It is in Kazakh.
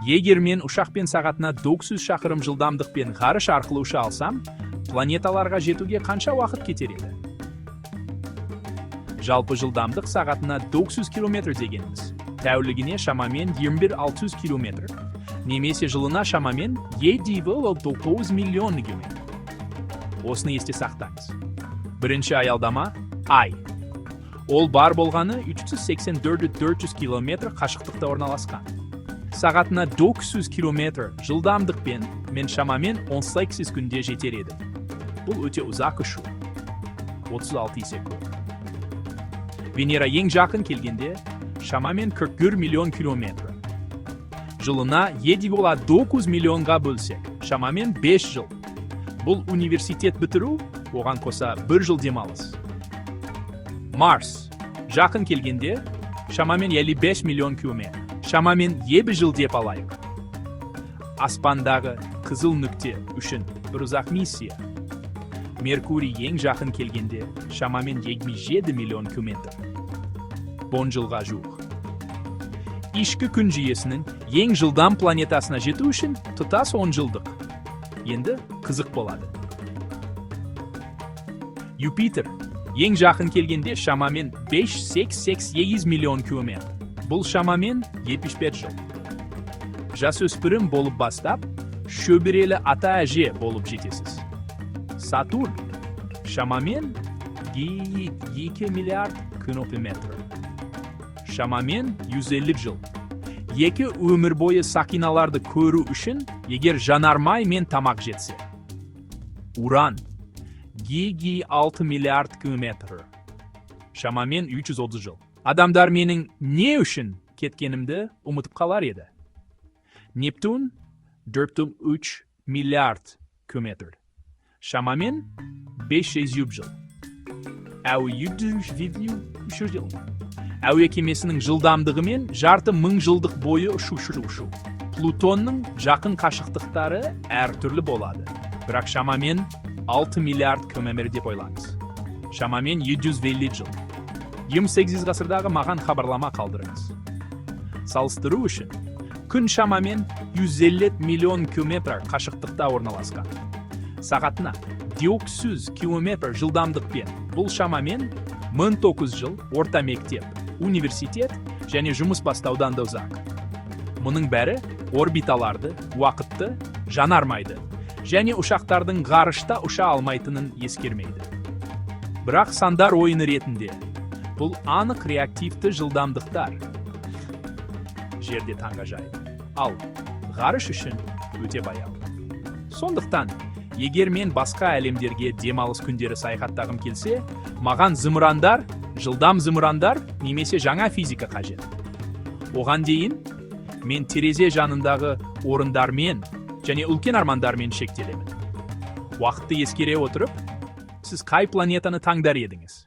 Егер мен ұшақпен сағатына 900 шақырым жылдамдықпен ғарыш арқылы ұша алсам, планеталарға жетуге қанша уақыт кетер еді? Жалпы жылдамдық сағатына 900 км дегеніміз. Тәулігіне шамамен 21600 км. Немесе жылына шамамен 7,9 миллион км. Осыны есте сақтаңыз. Бірінші аялдама – Ай. Ол бар болғаны 384-400 км қашықтықта орналасқан. Сағатына 900 км жылдамдықпен мен шамамен 18 күнде жетер едім. Бұл өте ұзақ ұшу. 36 есе көп. Венера ең жақын келгенде шамамен 41 миллион километр. Жылына 7,9 миллионға бөлсек, шамамен 5 жыл. Бұл университет бітіру, оған қоса 1 жыл демалыс. Марс жақын келгенде шамамен 55 миллион километр. Шамамен 7 жыл деп алайық. Аспандағы қызыл нүкте үшін бір ұзақ миссия. Меркурий ең жақын келгенде шамамен 27 миллион километр. 10 жылға жуық. Ішкі күн жүйесінің ең жылдам планетасына жету үшін тұтас 10 жылдық. Енді қызық болады. Юпитер ең жақын келгенде шамамен 588 миллион километр. Бұл шамамен 75 жыл. Жасөспірім болып бастап, шөбірелі ата әже болып жетесіз. Сатурн шамамен 2 миллиард километр. Шамамен 150 жыл. Екі өмір бойы сақиналарды көру үшін, егер жанармай мен тамақ жетсе. Уран 6 миллиард километр. Шамамен 330 жыл. Адамдар менің не үшін кеткенімді ұмытып қалар еді. Нептун 4,3 миллиард километр. Шамамен 500 жыл. Әуе кемесінің жылдамдығымен жарты мың жылдық бойы ұшу. Плутонның жақын қашықтықтары әртүрлі болады. Бірақ шамамен 6 миллиард километр деп ойлаңыз. Шамамен 750 жыл. 28 ғасырдағы маған хабарлама қалдырыңыз. Салыстыру үшін, күн шамамен 150 миллион километр қашықтықта орналасқан. Сағатына 900 километр жылдамдықпен бұл шамамен 1900 жыл орта мектеп, университет және жұмыс бастаудан да ұзақ. Мұның бәрі орбиталарды, уақытты, жанармайды және ұшақтардың ғарышта ұша алмайтынын ескермейді. Бірақ сандар ойыны ретінде бұл анық реактивті жылдамдықтар. Жерде таңғажайып, ал ғарыш үшін өте баяу. Сондықтан, егер мен басқа әлемдерге демалыс күндері саяхаттағым келсе, маған зымырандар, жылдам зымырандар немесе жаңа физика қажет. Оған дейін, мен терезе жанындағы орындармен және үлкен армандармен шектелемін. Уақытты ескере отырып, сіз қай планетаны таңдар едіңіз?